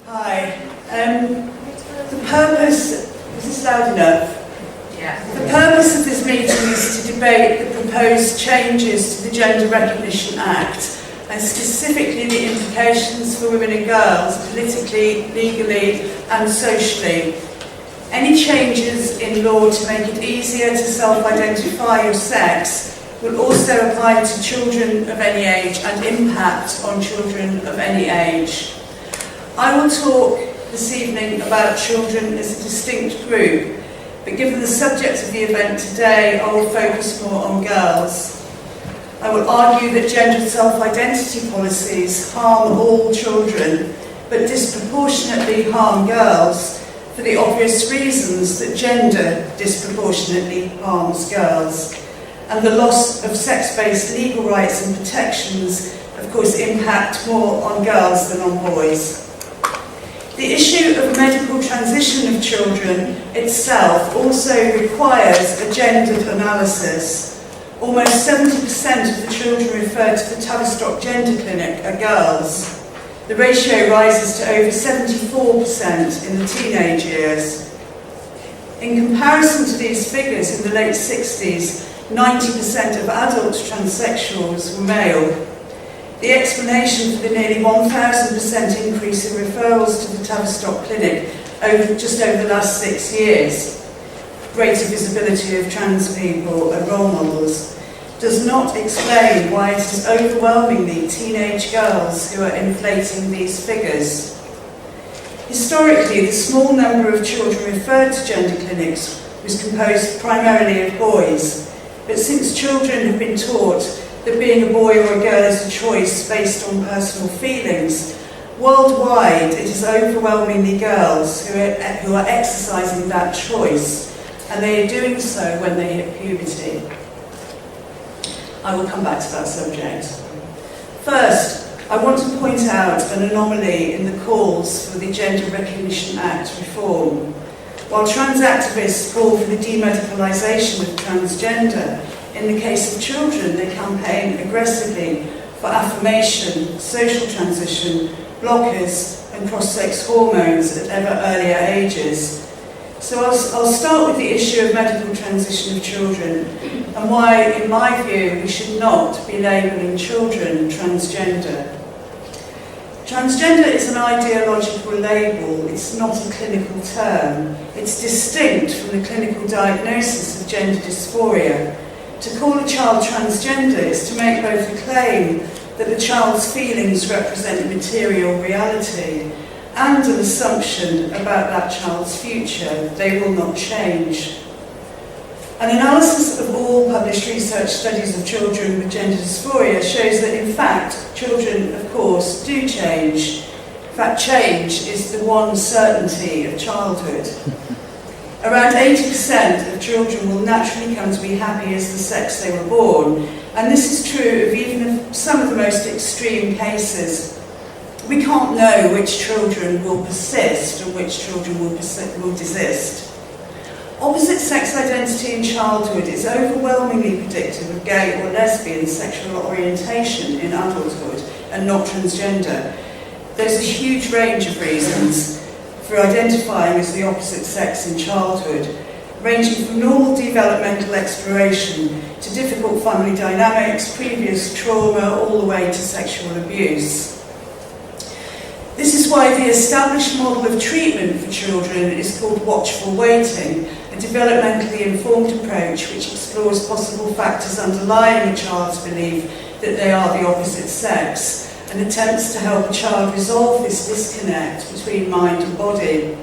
Hi. The purpose, is this loud enough? Yeah. The purpose of this meeting is to debate the proposed changes to the Gender Recognition Act and specifically the implications for women and girls politically, legally and socially. Any changes in law to make it easier to self-identify your sex will also apply to children of any age and impact on children of any age. I will talk this evening about children as a distinct group, but given the subject of the event today, I will focus more on girls. I will argue that gender self-identity policies harm all children, but disproportionately harm girls for the obvious reasons that gender disproportionately harms girls. And the loss of sex-based legal rights and protections, of course, impact more on girls than on boys. The issue of medical transition of children itself also requires a gendered analysis. Almost 70% of the children referred to the Tavistock Gender Clinic are girls. The ratio rises to over 74% in the teenage years. In comparison to these figures, in the late 60s, 90% of adult transsexuals were male. The explanation for the nearly 1,000% increase in referrals to the Tavistock Clinic just over the last 6 years, greater visibility of trans people and role models, does not explain why it is overwhelmingly teenage girls who are inflating these figures. Historically, the small number of children referred to gender clinics was composed primarily of boys, but since children have been taught that being a boy or a girl is a choice based on personal feelings, worldwide it is overwhelmingly girls who are exercising that choice, and they are doing so when they hit puberty. I will come back to that subject. First, I want to point out an anomaly in the calls for the Gender Recognition Act reform. While trans activists call for the demedicalisation of transgender, in the case of children, they campaign aggressively for affirmation, social transition, blockers and cross-sex hormones at ever earlier ages. So I'll start with the issue of medical transition of children and why, in my view, we should not be labelling children transgender. Transgender is an ideological label, it's not a clinical term. It's distinct from the clinical diagnosis of gender dysphoria. To call a child transgender is to make both a claim that the child's feelings represent material reality and an assumption about that child's future. They will not change. An analysis of all published research studies of children with gender dysphoria shows that, in fact, children, of course, do change. In fact, change is the one certainty of childhood. Around 80% of children will naturally come to be happy as the sex they were born, and this is true of even some of the most extreme cases. We can't know which children will persist and which children will desist. Opposite sex identity in childhood is overwhelmingly predictive of gay or lesbian sexual orientation in adulthood and not transgender. There's a huge range of reasons for identifying as the opposite sex in childhood, ranging from normal developmental exploration to difficult family dynamics, previous trauma, all the way to sexual abuse. This is why the established model of treatment for children is called watchful waiting, a developmentally informed approach which explores possible factors underlying a child's belief that they are the opposite sex and attempts to help a child resolve this disconnect between mind and body.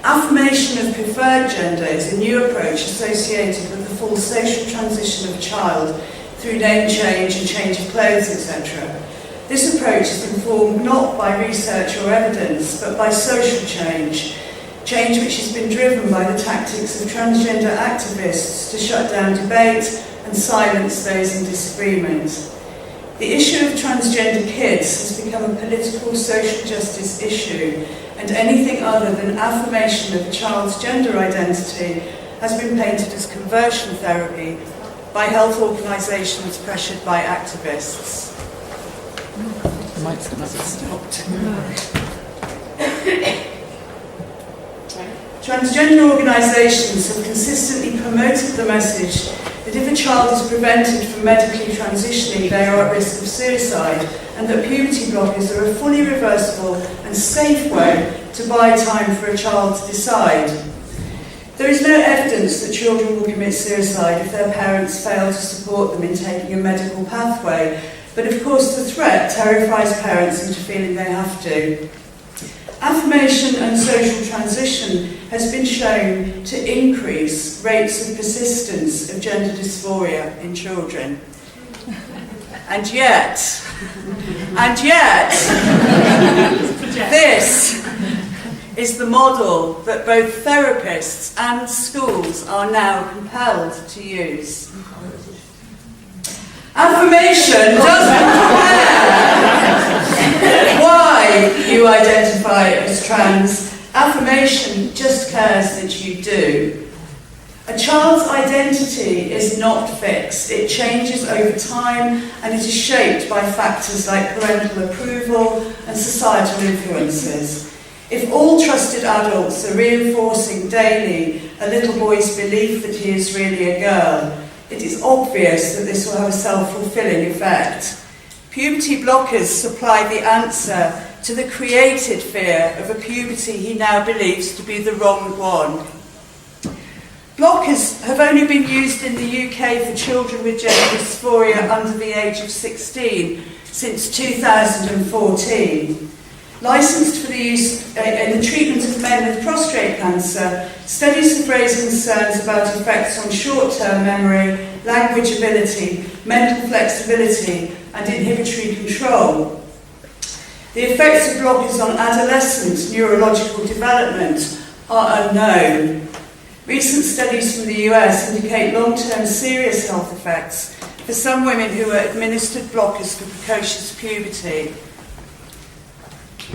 Affirmation of preferred gender is a new approach associated with the full social transition of a child through name change and change of clothes, etc. This approach is informed not by research or evidence, but by social change, change which has been driven by the tactics of transgender activists to shut down debate and silence those in disagreement. The issue of transgender kids has become a political social justice issue, and anything other than affirmation of a child's gender identity has been painted as conversion therapy by health organisations pressured by activists. Stopped. Transgender organisations have consistently promoted the message that if a child is prevented from medically transitioning, they are at risk of suicide, and that puberty blockers are a fully reversible and safe way to buy time for a child to decide. There is no evidence that children will commit suicide if their parents fail to support them in taking a medical pathway, but of course the threat terrifies parents into feeling they have to. Affirmation and social transition has been shown to increase rates of persistence of gender dysphoria in children. And yet, this is the model that both therapists and schools are now compelled to use. Affirmation doesn't care why you identify as trans. Affirmation just cares that you do. A child's identity is not fixed. It changes over time and it is shaped by factors like parental approval and societal influences. If all trusted adults are reinforcing daily a little boy's belief that he is really a girl, it is obvious that this will have a self-fulfilling effect. Puberty blockers supply the answer to the created fear of a puberty he now believes to be the wrong one. Blockers have only been used in the UK for children with gender dysphoria under the age of 16 since 2014. Licensed for the use in the treatment of men with prostate cancer, studies have raised concerns about effects on short-term memory, language ability, mental flexibility, and inhibitory control. The effects of blockers on adolescent neurological development are unknown. Recent studies from the US indicate long-term serious health effects for some women who are administered blockers for precocious puberty.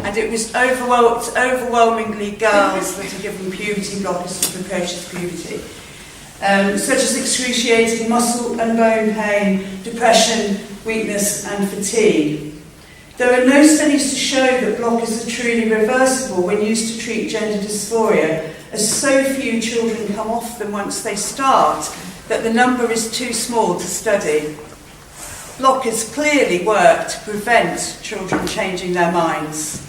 And it was overwhelmingly girls that are given puberty blockers for precocious puberty, such as excruciating muscle and bone pain, depression, weakness and fatigue. There are no studies to show that blockers are truly reversible when used to treat gender dysphoria, as so few children come off them once they start that the number is too small to study. Blockers clearly work to prevent children changing their minds.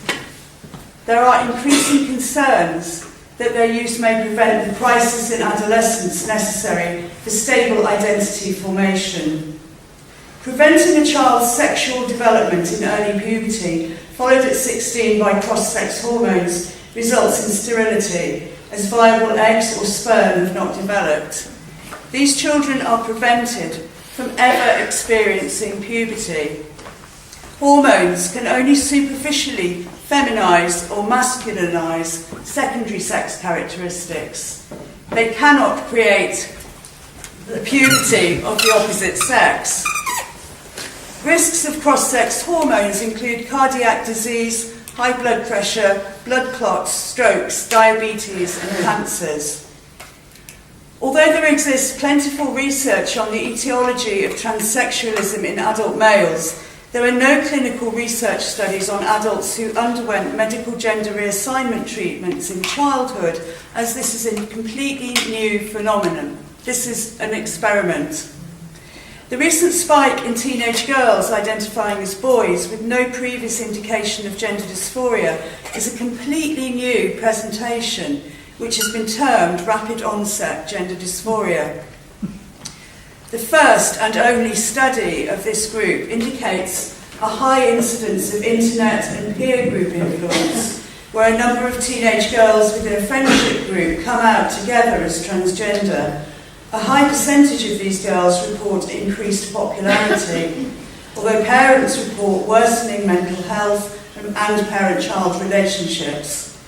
There are increasing concerns that their use may prevent the crisis in adolescence necessary for stable identity formation. Preventing a child's sexual development in early puberty, followed at 16 by cross-sex hormones, results in sterility, as viable eggs or sperm have not developed. These children are prevented from ever experiencing puberty. Hormones can only superficially feminise or masculinise secondary sex characteristics. They cannot create the puberty of the opposite sex. Risks of cross-sex hormones include cardiac disease, high blood pressure, blood clots, strokes, diabetes and cancers. Although there exists plentiful research on the etiology of transsexualism in adult males, there are no clinical research studies on adults who underwent medical gender reassignment treatments in childhood, as this is a completely new phenomenon. This is an experiment. The recent spike in teenage girls identifying as boys with no previous indication of gender dysphoria is a completely new presentation, which has been termed rapid onset gender dysphoria. The first and only study of this group indicates a high incidence of internet and peer group influence, where a number of teenage girls within a friendship group come out together as transgender. A high percentage of these girls report increased popularity, although parents report worsening mental health and parent-child relationships.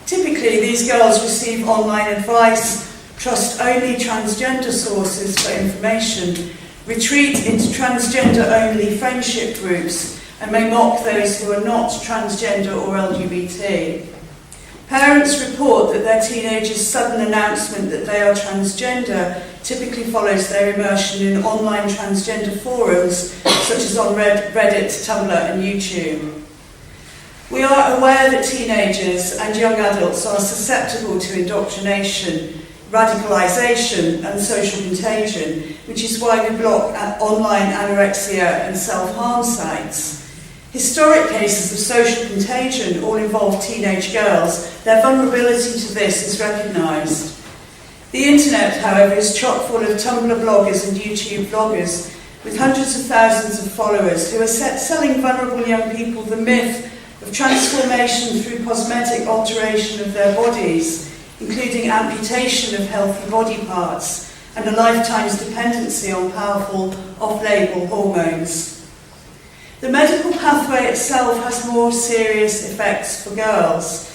Typically, these girls receive online advice, trust only transgender sources for information, retreat into transgender-only friendship groups, and may mock those who are not transgender or LGBT. Parents report that their teenagers' sudden announcement that they are transgender typically follows their immersion in online transgender forums, such as on Reddit, Tumblr, and YouTube. We are aware that teenagers and young adults are susceptible to indoctrination, radicalisation and social contagion, which is why we block online anorexia and self-harm sites. Historic cases of social contagion all involve teenage girls. Their vulnerability to this is recognised. The internet, however, is chock full of Tumblr bloggers and YouTube vloggers with hundreds of thousands of followers who are selling vulnerable young people the myth of transformation through cosmetic alteration of their bodies, including amputation of healthy body parts and a lifetime's dependency on powerful off-label hormones. The medical pathway itself has more serious effects for girls.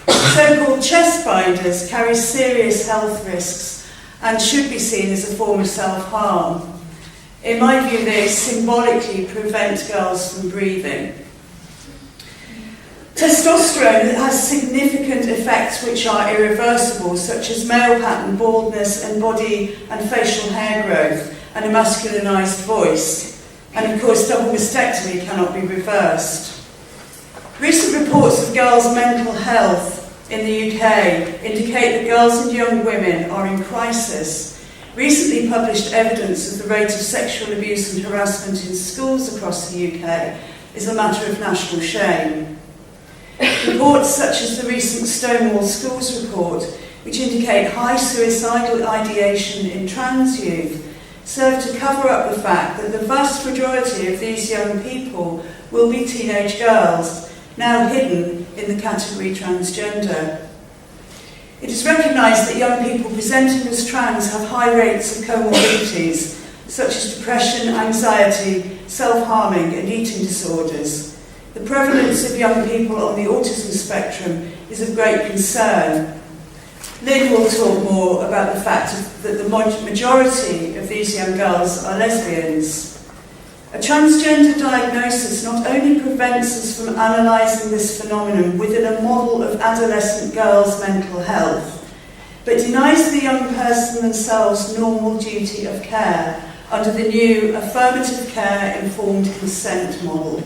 So-called chest binders carry serious health risks and should be seen as a form of self-harm. In my view, they symbolically prevent girls from breathing. Testosterone has significant effects which are irreversible, such as male pattern baldness and body and facial hair growth and a masculinized voice. And of course, double mastectomy cannot be reversed. Recent reports of girls' mental health in the UK indicate that girls and young women are in crisis. Recently published evidence of the rate of sexual abuse and harassment in schools across the UK is a matter of national shame. Reports such as the recent Stonewall Schools report, which indicate high suicidal ideation in trans youth, serve to cover up the fact that the vast majority of these young people will be teenage girls, now hidden in the category transgender. It is recognised that young people presenting as trans have high rates of comorbidities, such as depression, anxiety, self-harming and eating disorders. The prevalence of young people on the autism spectrum is of great concern. Lynn will talk more about the fact that the majority of these young girls are lesbians. A transgender diagnosis not only prevents us from analysing this phenomenon within a model of adolescent girls' mental health, but denies the young person themselves normal duty of care under the new affirmative care informed consent model.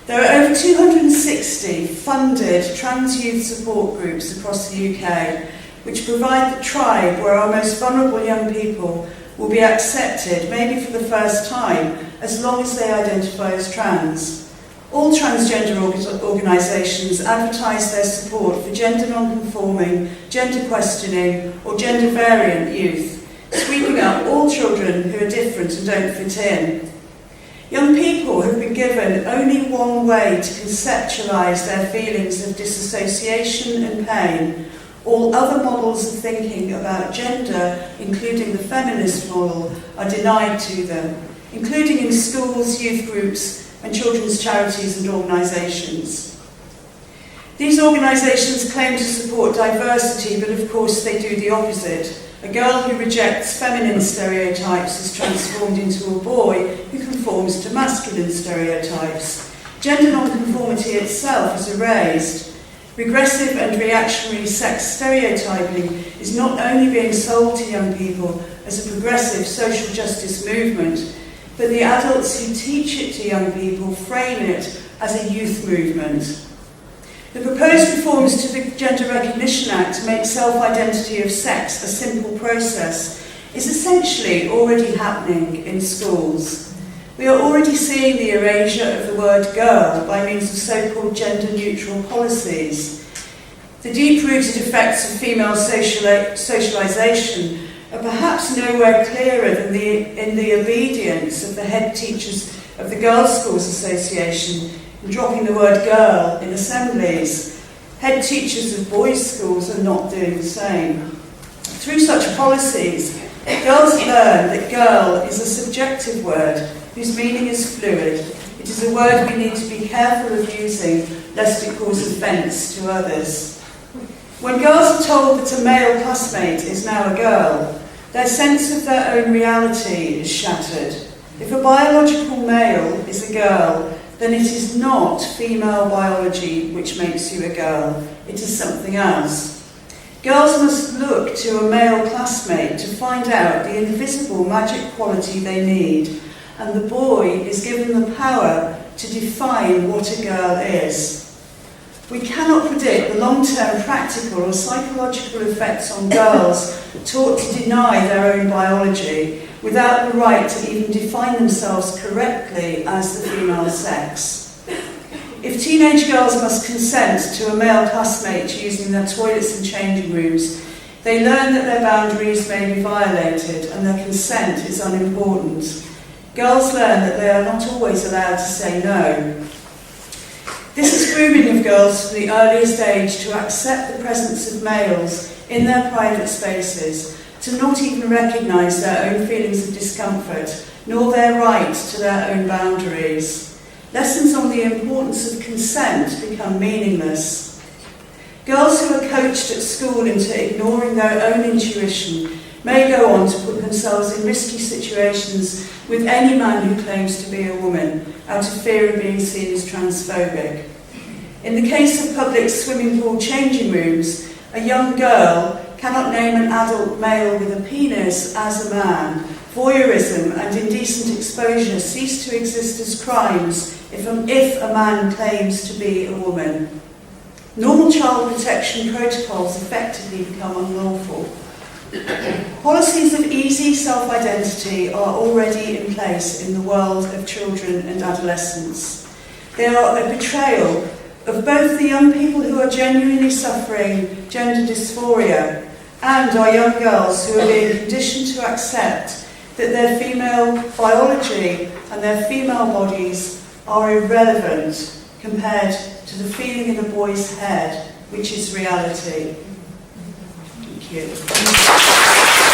There are over 260 funded trans youth support groups across the UK, which provide the tribe where our most vulnerable young people will be accepted, maybe for the first time, as long as they identify as trans. All transgender organisations advertise their support for gender non-conforming, gender questioning or gender variant youth, sweeping up all children who are different and don't fit in. Young people have been given only one way to conceptualise their feelings of disassociation and pain. All other models of thinking about gender, including the feminist model, are denied to them, including in schools, youth groups, and children's charities and organisations. These organisations claim to support diversity, but of course they do the opposite. A girl who rejects feminine stereotypes is transformed into a boy who conforms to masculine stereotypes. Gender nonconformity itself is erased. Regressive and reactionary sex stereotyping is not only being sold to young people as a progressive social justice movement, but the adults who teach it to young people frame it as a youth movement. The proposed reforms to the Gender Recognition Act to make self-identity of sex a simple process is essentially already happening in schools. We are already seeing the erasure of the word girl by means of so-called gender-neutral policies. The deep-rooted effects of female socialisation are perhaps nowhere clearer than in the obedience of the head teachers of the Girls' Schools Association in dropping the word girl in assemblies. Head teachers of boys' schools are not doing the same. Through such policies, girls learn that girl is a subjective word whose meaning is fluid. It is a word we need to be careful of using lest it cause offence to others. When girls are told that a male classmate is now a girl, their sense of their own reality is shattered. If a biological male is a girl, then it is not female biology which makes you a girl. It is something else. Girls must look to a male classmate to find out the invisible magic quality they need, and the boy is given the power to define what a girl is. We cannot predict the long-term practical or psychological effects on girls taught to deny their own biology without the right to even define themselves correctly as the female sex. If teenage girls must consent to a male classmate using their toilets and changing rooms, they learn that their boundaries may be violated and their consent is unimportant. Girls learn that they are not always allowed to say no. This is grooming of girls from the earliest age to accept the presence of males in their private spaces, to not even recognise their own feelings of discomfort, nor their right to their own boundaries. Lessons on the importance of consent become meaningless. Girls who are coached at school into ignoring their own intuition may go on to put themselves in risky situations with any man who claims to be a woman, out of fear of being seen as transphobic. In the case of public swimming pool changing rooms, a young girl cannot name an adult male with a penis as a man. Voyeurism and indecent exposure cease to exist as crimes if a man claims to be a woman. Normal child protection protocols effectively become unlawful. Policies of easy self-identity are already in place in the world of children and adolescents. They are a betrayal of both the young people who are genuinely suffering gender dysphoria and our young girls who are being conditioned to accept that their female biology and their female bodies are irrelevant compared to the feeling in a boy's head, which is reality. Thank you.